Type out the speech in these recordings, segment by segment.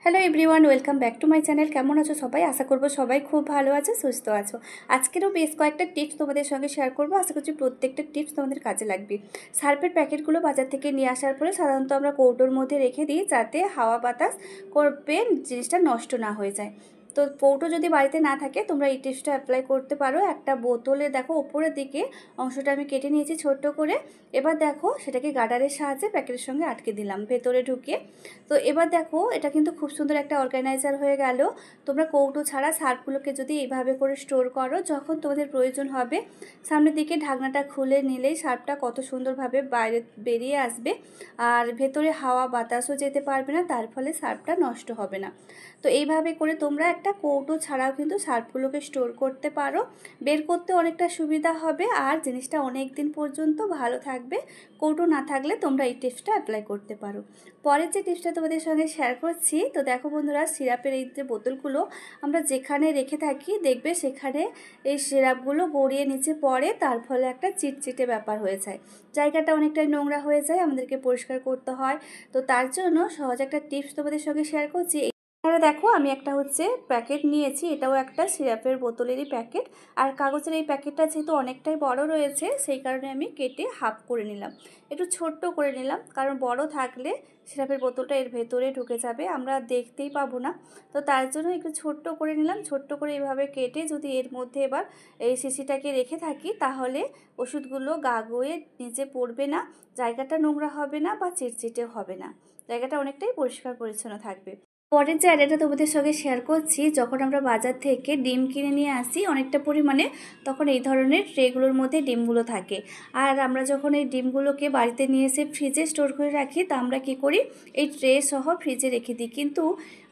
Hello everyone, welcome back to my channel. কেমন আছো সবাই? আশা করবো সবাই খুব ভালো আছে, সুস্থ আছো। আজকেরও বেশ কয়েকটা টিপস তোমাদের সঙ্গে শেয়ার করবো। আশা করছি প্রত্যেকটা টিপস তোমাদের কাজে লাগবে। সার্ফের প্যাকেটগুলো বাজার থেকে নিয়ে আসার পরে সাধারণত আমরা কৌটোর মধ্যে রেখে দিই, যাতে হাওয়া বাতাস করবে জিনিসটা নষ্ট না হয়ে যায়। তো কৌটো যদি বাড়িতে না থাকে তোমরা এই টিপসটা অ্যাপ্লাই করতে পারো। একটা বোতলে দেখো ওপরের দিকে অংশটা আমি কেটে নিয়েছি ছোট্ট করে। এবার দেখো সেটাকে গার্ডারের সাহায্যে প্যাকেটের সঙ্গে আটকে দিলাম ভেতরে ঢুকিয়ে। তো এবার দেখো এটা কিন্তু খুব সুন্দর একটা অর্গানাইজার হয়ে গেল। তোমরা কৌটো ছাড়া সার্ফগুলোকে যদি এইভাবে করে স্টোর করো, যখন তোমাদের প্রয়োজন হবে সামনের দিকে ঢাকনাটা খুলে নিলেই সার্ফটা কত সুন্দরভাবে বাইরে বেরিয়ে আসবে, আর ভেতরে হাওয়া বাতাসও যেতে পারবে না, তার ফলে সার্ফটা নষ্ট হবে না। তো এইভাবে করে তোমরা একটা কৌটো ছাড়াও কিন্তু সার্ফগুলোকে স্টোর করতে পারো। বের করতে অনেকটা সুবিধা হবে আর জিনিসটা অনেক দিন পর্যন্ত ভালো থাকবে। কৌটো না থাকলে তোমরা এই টিপসটা অ্যাপ্লাই করতে পারো। পরের যে টিপসটা তোমাদের সঙ্গে শেয়ার করছি, তো দেখো বন্ধুরা, সিরাপের এই যে বোতলগুলো আমরা যেখানে রেখে থাকি দেখবে সেখানে এই সিরাপগুলো গড়িয়ে নিচে পড়ে, তার ফলে একটা চিটচিটে ব্যাপার হয়ে যায়, জায়গাটা অনেকটাই নোংরা হয়ে যায়, আমাদেরকে পরিষ্কার করতে হয়। তো তার জন্য সহজ একটা টিপস তোমাদের সঙ্গে শেয়ার করছি। দেখো আমি একটা প্যাকেট নিয়েছি, এটাও একটা সিরাপের বোতলেরই প্যাকেট। আর কাগজের এই প্যাকেটটা যেহেতু অনেকটাই বড় রয়েছে, সেই কারণে আমি কেটে হাফ করে নিলাম, একটু ছোট্ট করে নিলাম, কারণ বড় থাকলে সিরাপের বোতলটা এর ভেতরে ঢুকে যাবে, আমরা দেখতেই পাবো না। তো তার জন্য একটু ছোট্ট করে নিলাম। ছোট্ট করে এইভাবে কেটে যদি এর মধ্যে এবার এই শিশিটাকে রেখে থাকি, তাহলে ওষুধগুলো গা গয়ে নিচে পড়বে না, জায়গাটা নোংরা হবে না বা চিটচিটেও হবে না, জায়গাটা অনেকটাই পরিষ্কার পরিচ্ছন্ন থাকবে। পরের যে আইডিয়াটা তোমাদের সঙ্গে শেয়ার করছি, যখন আমরা বাজার থেকে ডিম কিনে নিয়ে আসি অনেকটা পরিমাণে, তখন এই ধরনের ট্রেগুলোর মধ্যে ডিমগুলো থাকে। আর আমরা যখন এই ডিমগুলোকে বাড়িতে নিয়ে এসে ফ্রিজে স্টোর করে রাখি, তা আমরা কী করি, এই ট্রে সহ ফ্রিজে রেখে দিই। কিন্তু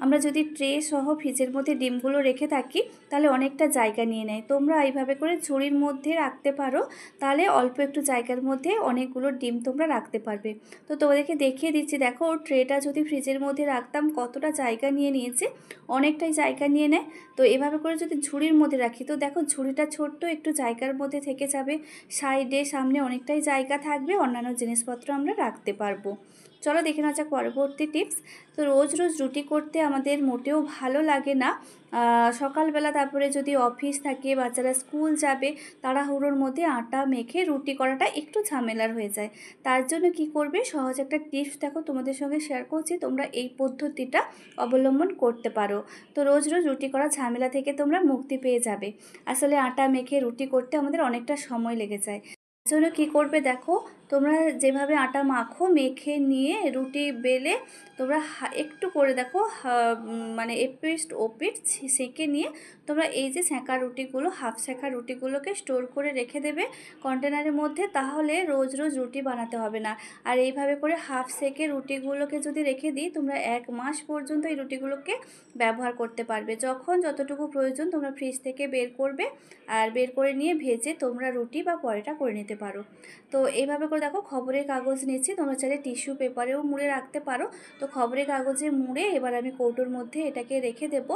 আমরা যদি ট্রে সহ ফ্রিজের মধ্যে ডিমগুলো রেখে থাকি, তাহলে অনেকটা জায়গা নিয়ে নেয়। তোমরা এইভাবে করে ঝুড়ির মধ্যে রাখতে পারো, তাহলে অল্প একটু জায়গার মধ্যে অনেকগুলো ডিম তোমরা রাখতে পারবে। তো তোমাদেরকে দেখিয়ে দিচ্ছি, দেখো ট্রেটা যদি ফ্রিজের মধ্যে রাখতাম কতটা জায়গা নিয়ে নিয়েছে, অনেকটাই জায়গা নিয়ে নেয়। তো এভাবে করে যদি ঝুড়ির মধ্যে রাখি, তো দেখো ঝুড়িটা ছোট্ট একটু জায়গার মধ্যে থেকে যাবে, সাইডে সামনে অনেকটাই জায়গা থাকবে, অন্যান্য জিনিসপত্র আমরা রাখতে পারবো। চলো দেখে নেওয়া যাক পরবর্তী টিপস। তো রোজ রোজ রুটি করতে আমাদের মোটেও ভালো লাগে না। সকালবেলা তারপরে যদি অফিস থাকে, বাচ্চারা স্কুল যাবে, তাড়াহুড়োর মধ্যে আটা মেখে রুটি করাটা একটু ঝামেলার হয়ে যায়। তার জন্য কি করবে, সহজ একটা টিপস দেখো তোমাদের সঙ্গে শেয়ার করছি, তোমরা এই পদ্ধতিটা অবলম্বন করতে পারো। তো রোজ রোজ রুটি করা ঝামেলা থেকে তোমরা মুক্তি পেয়ে যাবে। আসলে আটা মেখে রুটি করতে আমাদের অনেকটা সময় লেগে যায়। জন্য কী করবে দেখো, তোমরা যেভাবে আটা মাখো, মেখে নিয়ে রুটি বেলে তোমরা একটু করে দেখো মানে এপিট ওপিট সেঁকে নিয়ে তোমরা এই যে সেঁকা রুটিগুলো, হাফ সেঁকা রুটিগুলোকে স্টোর করে রেখে দেবে কন্টেনারের মধ্যে, তাহলে রোজ রোজ রুটি বানাতে হবে না। আর এইভাবে করে হাফ সেঁকে রুটিগুলোকে যদি রেখে দিই, তোমরা 1 মাস পর্যন্ত এই রুটিগুলোকে ব্যবহার করতে পারবে। যখন যতটুকু প্রয়োজন তোমরা ফ্রিজ থেকে বের করবে, আর বের করে নিয়ে ভেজে তোমরা রুটি বা পরোটা করে নিতে পারো। তো এইভাবে করে দেখো খবরের কাগজ নিচ্ছি, তোমরা চাইলে টিস্যু পেপারেও মুড়ে রাখতে পারো। তো খবরের কাগজে মুড়ে এবার আমি কৌটোর মধ্যে এটাকে রেখে দেব,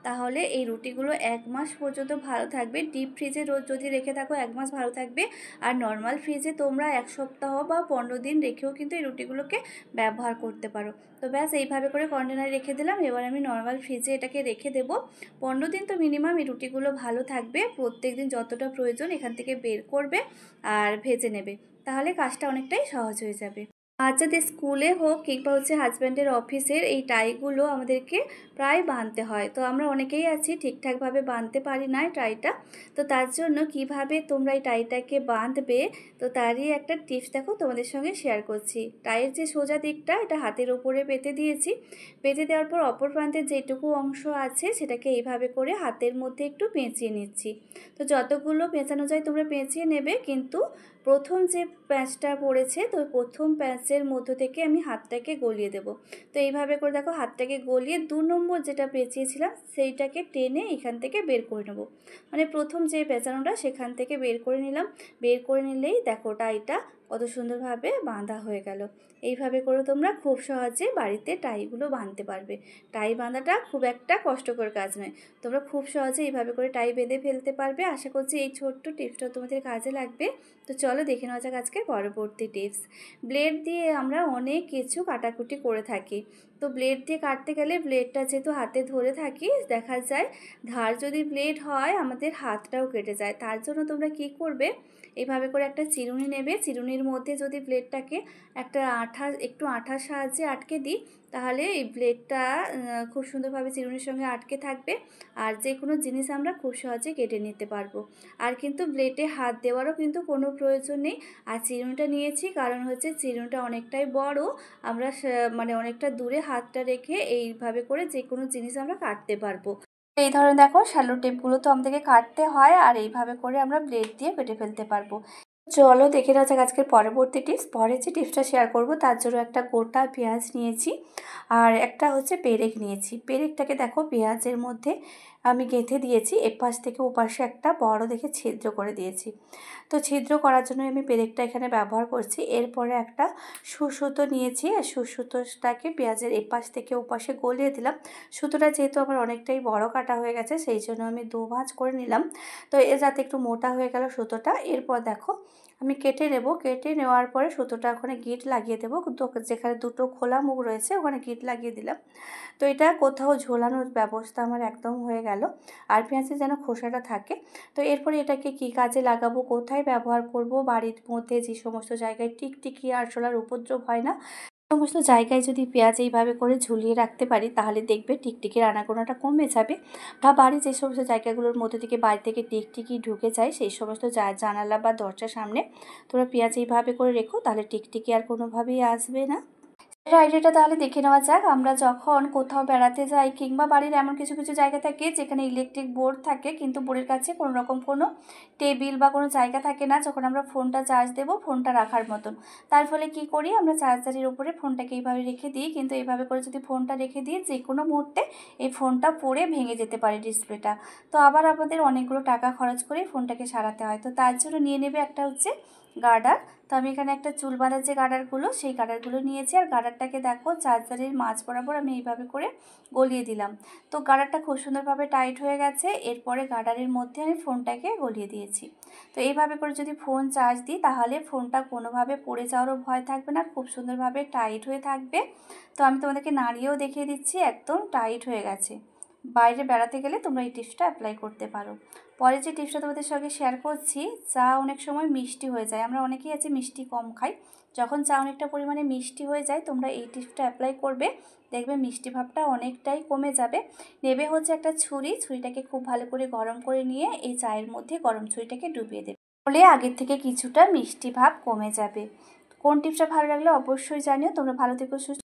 তাহলে এই রুটিগুলো 1 মাস পর্যন্ত ভালো থাকবে। ডিপ ফ্রিজে রোজ যদি রেখে থাকো 1 মাস ভালো থাকবে, আর নর্মাল ফ্রিজে তোমরা 1 সপ্তাহ বা 15 দিন রেখেও কিন্তু এই রুটিগুলোকে ব্যবহার করতে পারো। তো ব্যাস এইভাবে করে কন্টেনারে রেখে দিলাম। এবার আমি নর্মাল ফ্রিজে এটাকে রেখে দেবো 15 দিন। তো মিনিমাম এই রুটিগুলো ভালো থাকবে। প্রত্যেক দিন যতটা প্রয়োজন এখান থেকে বের করবে আর ভেজে নেবে, তাহলে কাজটা অনেকটাই সহজ হয়ে যাবে। বাচ্চাদের স্কুলে হোক কিংবা হাজব্যান্ডের অফিসের এই টাইগুলো আমাদেরকে প্রায় বাঁধতে হয়। তো আমরা অনেকেই আছি ঠিকঠাকভাবে বাঁধতে পারি না টাইটা। তো তার জন্য কিভাবে তোমরা এই টাইটাকে বাঁধবে, তো তারই একটা টিপস দেখো তোমাদের সঙ্গে শেয়ার করছি। টাইয়ের যে সোজা দিকটা, এটা হাতের ওপরে পেতে দিয়েছি। পেতে দেওয়ার পর অপর প্রান্তের যেটুকু অংশ আছে সেটাকে এইভাবে করে হাতের মধ্যে একটু পেঁচিয়ে নিচ্ছি। তো যতগুলো পেঁচানো যায় তোমরা পেঁচিয়ে নেবে, কিন্তু প্রথম যে প্যাঁচটা পড়েছে, তো প্রথম প্যাঁচের মধ্য থেকে আমি হাতটাকে গলিয়ে দেব। তো এইভাবে করে দেখো হাতটাকে গলিয়ে 2 নম্বর যেটা পেঁচিয়েছিলাম সেইটাকে টেনে এখান থেকে বের করে নেব। মানে প্রথম যে পেঁচানোটা সেখান থেকে বের করে নিলাম। বের করে নিলেই দেখো টাইটা কত সুন্দরভাবে বাঁধা হয়ে গেল। এইভাবে করে তোমরা খুব সহজে বাড়িতে টাইগুলো বাঁধতে পারবে। টাই বাঁধাটা খুব একটা কষ্টকর কাজ নয়, তোমরা খুব সহজে এইভাবে করে টাই বেঁধে ফেলতে পারবে। আশা করছি এই ছোট্ট টিপসটা তোমাদের কাজে লাগবে। তো চলো দেখে নেওয়া যাক আজকে পরবর্তী টিপস। ব্লেড দিয়ে আমরা অনেক কিছু কাটাকুটি করে থাকি, তো ব্লেড দিয়ে কাটতে গেলে ব্লেডটা যেহেতু হাতে ধরে থাকি দেখা যায় ধার যদি ব্লেড হয় আমাদের হাতটাও কেটে যায়। তার জন্য তোমরা কি করবে, এইভাবে করে একটা চিরুনি নেবে, চিরুনির মধ্যে যদি ব্লেডটাকে একটা একটু আঠার সাহায্যে আটকে দিই তাহলে এই ব্লেডটা খুব সুন্দরভাবে চিরুনির সঙ্গে আটকে থাকবে আর যে কোনো জিনিস আমরা খুব সহজে কেটে নিতে পারবো। আর কিন্তু ব্লেডে হাত দেওয়ারও কিন্তু কোনো প্রয়োজন নেই। আর চিরুনিটা নিয়েছি কারণ হচ্ছে চিরুনিটা অনেকটাই বড়, আমরা মানে অনেকটা দূরে হাতটা রেখে এইভাবে করে যে কোনো জিনিস আমরা কাটতে পারবো। এই ধরনের দেখো শ্যালো টেপগুলো তো আমাদেরকে কাটতে হয় আর এইভাবে করে আমরা ব্লেড দিয়ে কেটে ফেলতে পারবো। চলো দেখে নেওয়া যাক আজকের পরবর্তী টিপস। পরের যে টিপসটা শেয়ার করব তার জন্য একটা গোটা পেঁয়াজ নিয়েছি আর একটা হচ্ছে পেরেক নিয়েছি। পেরেকটাকে দেখো পেঁয়াজের মধ্যে আমি গেঁথে দিয়েছি, এপাশ থেকে ওপাশে একটা বড় দেখে ছিদ্র করে দিয়েছি। তো ছিদ্র করার জন্য আমি পেরেকটা এখানে ব্যবহার করছি। এরপরে একটা সুসুতো নিয়েছি আর সুসুতোটাকে পেঁয়াজের এপাশ থেকে ওপাশে গলিয়ে দিলাম। সুতোটা যেহেতু আমার অনেকটাই বড় কাটা হয়ে গেছে সেই জন্য আমি 2 ভাঁজ করে নিলাম। তো যাতে একটু মোটা হয়ে গেল সুতোটা। এরপর দেখো আমি কেটে নেব, কেটে নেওয়ার পরে সুতোটা ওখানে গিঁট লাগিয়ে দেবো। কিন্তু যেখানে দুটো খোলা মুখ রয়েছে ওখানে গিঁট লাগিয়ে দিলাম। তো এটা কোথাও ঝোলানোর ব্যবস্থা আমার একদম হয়ে গেল আর পেঁয়াজের যেন খোসাটা থাকে। তো এরপরে এটাকে কী কাজে লাগাবো, কোথায় ব্যবহার করব, বাড়ির মধ্যে যে সমস্ত জায়গায় টিকটিকি আরশোলার উপদ্রব হয় না সমস্ত জায়গায় যদি পেঁয়াজ এইভাবে করে ঝুলিয়ে রাখতে পারি তাহলে দেখবে টিকটিকির আনাগোনাটা কমে যাবে। বা বাড়ির যে সমস্ত জায়গাগুলোর মধ্যে থেকে বাড়ি থেকে টিকটিকি ঢুকে যায় সেই সমস্ত জানালা বা দরজার সামনে তোমরা পেঁয়াজ এইভাবে করে রেখো, তাহলে টিকটিকি আর কোনোভাবেই আসবে না। আইডিয়াটা তাহলে দেখে নেওয়া যাক। আমরা যখন কোথাও বেড়াতে যাই কিংবা বাড়ির এমন কিছু কিছু জায়গা থাকে যেখানে ইলেকট্রিক বোর্ড থাকে কিন্তু বোর্ডের কাছে কোনো রকম কোনো টেবিল বা কোনো জায়গা থাকে না যখন আমরা ফোনটা চার্জ দেবো ফোনটা রাখার মতন। তার ফলে কি করি, আমরা চার্জারের উপরে ফোনটাকে এইভাবে রেখে দিই। কিন্তু এইভাবে করে যদি ফোনটা রেখে দিই যে কোনো মুহূর্তে এই ফোনটা পড়ে ভেঙে যেতে পারে ডিসপ্লেটা। তো আবার আমাদের অনেকগুলো টাকা খরচ করে ফোনটাকে সারাতে হয়। তো তার জন্য নিয়ে নেবে একটা হচ্ছে গার্ডার। তো আমি এখানে একটা চুল বাঁধার যে গার্ডারগুলো সেই গার্ডারগুলো নিয়েছি আর গার্ডারটাকে দেখো চার্জারের মাঝ বরাবর আমি এইভাবে করে গলিয়ে দিলাম। তো গার্ডারটা খুব সুন্দরভাবে টাইট হয়ে গেছে। এরপরে গার্ডারের মধ্যে আমি ফোনটাকে গলিয়ে দিয়েছি। তো এইভাবে করে যদি ফোন চার্জ দিই তাহলে ফোনটা কোনোভাবে পড়ে যাওয়ারও ভয় থাকবে না, খুব সুন্দরভাবে টাইট হয়ে থাকবে। তো আমি তোমাদেরকে নাড়িয়েও দেখিয়ে দিচ্ছি একদম টাইট হয়ে গেছে। বাইরে বেড়াতে গেলে তোমরা এই টিপসটা অ্যাপ্লাই করতে পারো। পরে যে টিপসটা তোমাদের সঙ্গে শেয়ার করছি, চা অনেক সময় মিষ্টি হয়ে যায়, আমরা অনেকেই আছে মিষ্টি কম খাই। যখন চা অনেকটা পরিমাণে মিষ্টি হয়ে যায় তোমরা এই টিপসটা অ্যাপ্লাই করবে, দেখবে মিষ্টি ভাবটা অনেকটাই কমে যাবে। নেবে হচ্ছে একটা ছুরিটাকে খুব ভালো করে গরম করে নিয়ে এই চায়ের মধ্যে গরম ছুরিটাকে ডুবিয়ে দেবে, ফলে আগের থেকে কিছুটা মিষ্টি ভাব কমে যাবে। কোন টিপসটা ভালো লাগলো অবশ্যই জানিও। তোমরা ভালো থেকো, সুস্থ।